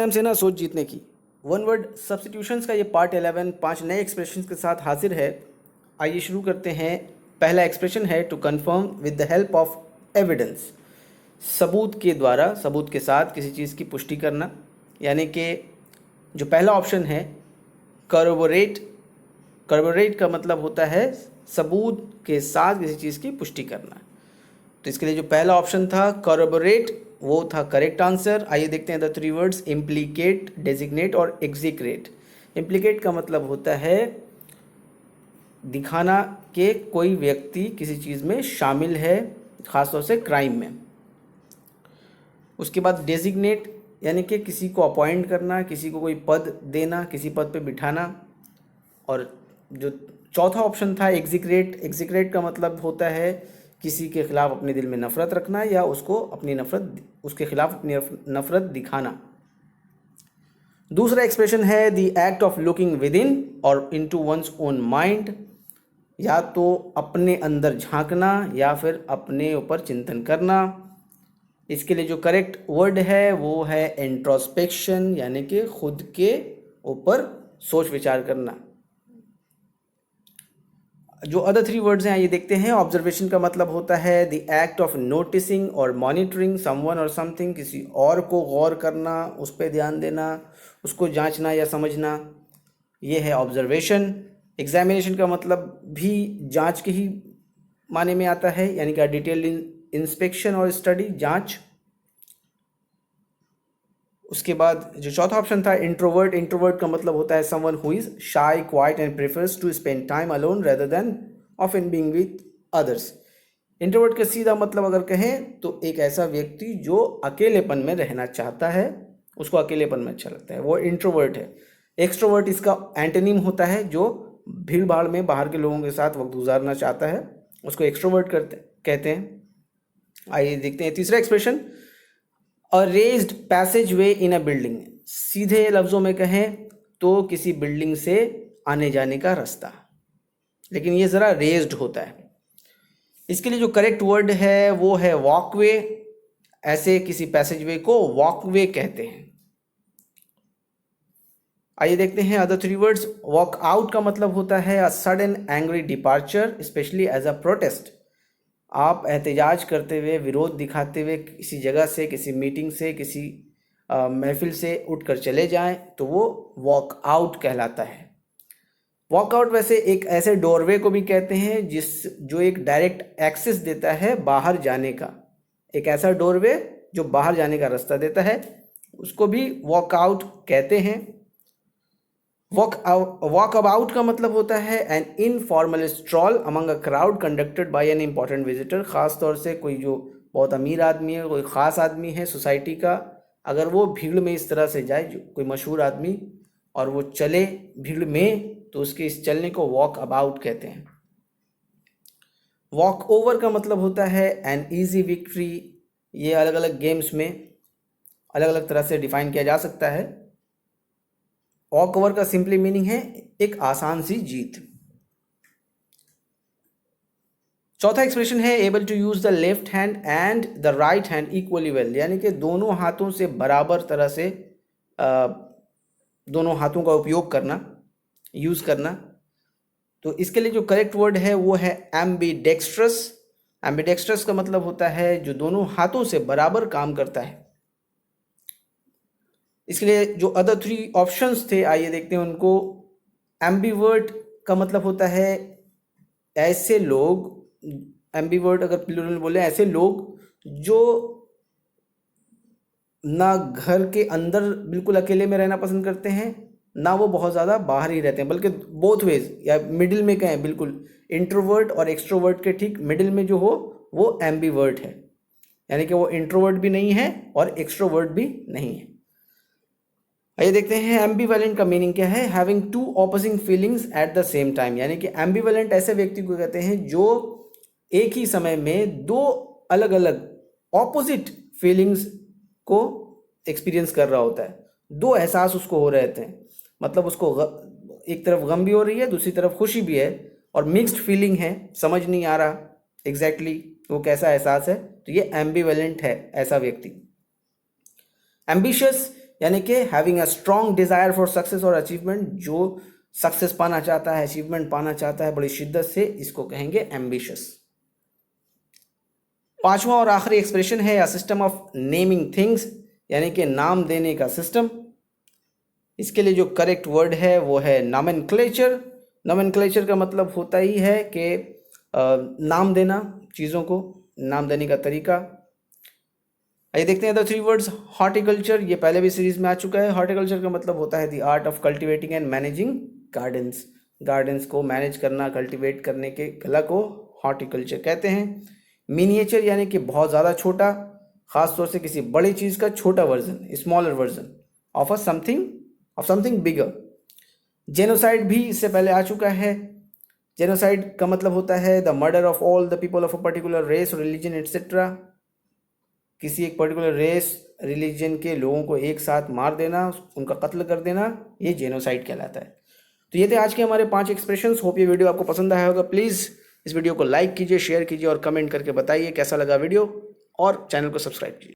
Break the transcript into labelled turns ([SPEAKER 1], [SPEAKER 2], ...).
[SPEAKER 1] Exam से ना सोच जीतने की। वन वर्ड सब्स्टिट्यूशंस का ये पार्ट 11 5 नए एक्सप्रेशंस के साथ हाजिर है। आइए शुरू करते हैं। पहला एक्सप्रेशन है to confirm with the help of evidence. सबूत के द्वारा, सबूत के साथ किसी चीज़ की पुष्टि करना, यानी कि जो पहला ऑप्शन है कॉरबोरेट। कॉरबोरेट का मतलब होता है सबूत के साथ किसी चीज़ की पुष्टि करना। तो इसके लिए जो पहला ऑप्शन था कॉरबोरेट, वो था करेक्ट आंसर। आइए देखते हैं the three words implicate, designate और एग्जीक्रेट। इम्प्लीकेट का मतलब होता है दिखाना कि कोई व्यक्ति किसी चीज़ में शामिल है, ख़ासतौर से क्राइम में। उसके बाद डेजिग्नेट यानी कि किसी को अपॉइंट करना, किसी को कोई पद देना, किसी पद पे बिठाना। और जो चौथा ऑप्शन था एग्जीक्रेट। एग्जीक्रेट का मतलब होता है किसी के खिलाफ अपने दिल में नफरत रखना या उसको अपनी नफरत, उसके खिलाफ अपनी नफरत दिखाना। दूसरा एक्सप्रेशन है the act of looking with in और इनटू वंस ओन माइंड, या तो अपने अंदर झांकना या फिर अपने ऊपर चिंतन करना। इसके लिए जो करेक्ट वर्ड है वो है इंट्रोस्पेक्शन, यानी कि खुद के ऊपर सोच विचार करना। जो अदर थ्री वर्ड्स हैं आइए देखते हैं। ऑब्जर्वेशन का मतलब होता है द एक्ट ऑफ नोटिसिंग और मॉनिटरिंग समवन और समथिंग, किसी और को गौर करना, उस पर ध्यान देना, उसको जांचना या समझना, ये है ऑब्जर्वेशन। एग्जामिनेशन का मतलब भी जांच के ही माने में आता है, यानी कि डिटेल इंस्पेक्शन और स्टडी, जांच। उसके बाद जो चौथा ऑप्शन था इंट्रोवर्ट। इंट्रोवर्ट का मतलब होता है someone who is shy, quiet and prefers to spend time alone rather than often being with others. Introvert का सीधा मतलब अगर कहें तो एक ऐसा व्यक्ति जो अकेलेपन में रहना चाहता है, उसको अकेलेपन में अच्छा लगता है, वो इंट्रोवर्ट है। एक्सट्रोवर्ट इसका एंटोनिम होता है, जो भीड़ भाड़ में बाहर के लोगों के साथ वक्त गुजारना चाहता है, उसको एक्सट्रोवर्ट कहते हैं। आइए देखते हैं तीसरा एक्सप्रेशन अ रेज्ड पैसेज वे इन अ बिल्डिंग। सीधे लफ्ज़ों में कहें तो किसी बिल्डिंग से आने जाने का रास्ता, लेकिन ये ज़रा रेज्ड होता है। इसके लिए जो करेक्ट वर्ड है वो है वॉकवे। ऐसे किसी पैसेजवे को वॉकवे कहते हैं। आइए देखते हैं other three words. Walk out का मतलब होता है a sudden angry departure especially as a protest. आप एहतजाज करते हुए, विरोध दिखाते हुए किसी जगह से, किसी मीटिंग से, किसी महफिल से उठकर चले जाएं तो वो वॉक आउट कहलाता है। वॉकआउट वैसे एक ऐसे डोरवे को भी कहते हैं जो एक डायरेक्ट एक्सेस देता है बाहर जाने का। एक ऐसा डोरवे जो बाहर जाने का रास्ता देता है, उसको भी वॉकआउट कहते हैं। वॉक अबाउट का मतलब होता है an informal stroll among a crowd conducted by an important visitor. ख़ास तौर से कोई जो बहुत अमीर आदमी है, कोई ख़ास आदमी है सोसाइटी का, अगर वो भीड़ में इस तरह से जाए, जो कोई मशहूर आदमी, और वो चले भीड़ में, तो उसके इस चलने को वॉक अबाउट कहते हैं। वॉक ओवर का मतलब होता है एन ईजी विक्ट्री। ये अलग अलग गेम्स में अलग अलग तरह से डिफाइन किया जा सकता है। वॉक ओवर का सिंपली मीनिंग है एक आसान सी जीत। चौथा एक्सप्रेशन है able to use the left hand and the right hand equally well, यानी कि दोनों हाथों से बराबर तरह से दोनों हाथों का उपयोग करना, यूज करना। तो इसके लिए जो करेक्ट वर्ड है वो है एम्बीडेक्स्ट्रस। एम्बीडेक्स्ट्रस का मतलब होता है जो दोनों हाथों से बराबर काम करता है। इसके लिए जो अदर थ्री ऑप्शंस थे आइए देखते हैं उनको। एम्बीवर्ट का मतलब होता है ऐसे लोग, एम्बीवर्ट अगर प्लूरल बोले, ऐसे लोग जो ना घर के अंदर बिल्कुल अकेले में रहना पसंद करते हैं, ना वो बहुत ज़्यादा बाहर ही रहते हैं, बल्कि बोथ वेज या मिडिल में कहें, बिल्कुल इंट्रोवर्ट और एक्सट्रोवर्ट के ठीक मिडिल में जो हो वो एम्बीवर्ट है, यानी कि वो इंट्रोवर्ट भी नहीं है और एक्सट्रोवर्ट भी नहीं है। आइए देखते हैं एम्बीवेलेंट का मीनिंग क्या है। Having two opposing feelings at the same time, यानी कि एम्बीवेलेंट ऐसे व्यक्ति को कहते हैं जो एक ही समय में दो अलग अलग ऑपोजिट फीलिंग्स को एक्सपीरियंस कर रहा होता है। दो एहसास उसको हो रहे थे, मतलब उसको एक तरफ गम भी हो रही है, दूसरी तरफ खुशी भी है, और मिक्स्ड फीलिंग है, समझ नहीं आ रहा एग्जैक्टली वो कैसा एहसास है। तो ये एम्बीवेलेंट है ऐसा व्यक्ति। एम्बिशियस यानी कि having a strong desire for success और अचीवमेंट, जो सक्सेस पाना चाहता है, अचीवमेंट पाना चाहता है बड़ी शिद्दत से, इसको कहेंगे एम्बिशियस। पांचवा और आखिरी एक्सप्रेशन है a system of naming things, यानी कि नाम देने का सिस्टम। इसके लिए जो करेक्ट वर्ड है वो है नॉमेनक्लेचर। नॉमेनक्लेचर का मतलब होता ही है कि नाम देना, चीज़ों को नाम देने का तरीका। आइए देखते हैं द थ्री वर्ड्स। हॉर्टिकल्चर, ये पहले भी सीरीज में आ चुका है। हॉर्टिकल्चर का मतलब होता है the art of cultivating and managing gardens. Gardens को मैनेज करना, कल्टिवेट करने के कला को हॉर्टिकल्चर कहते हैं। मिनिएचर यानी कि बहुत ज़्यादा छोटा, खासतौर से किसी बड़ी चीज़ का छोटा version, smaller version of something bigger. Genocide भी इससे पहले आ चुका है। जेनोसाइड का मतलब होता है the murder of all the people of a particular race, religion etcetera. किसी एक पर्टिकुलर रेस, रिलीजन के लोगों को एक साथ मार देना, उनका कत्ल कर देना, ये जेनोसाइड कहलाता है। तो ये थे आज के हमारे 5 एक्सप्रेशंस। होप ये वीडियो आपको पसंद आया होगा। प्लीज़ इस वीडियो को लाइक कीजिए, शेयर कीजिए और कमेंट करके बताइए कैसा लगा वीडियो, और चैनल को सब्सक्राइब कीजिए।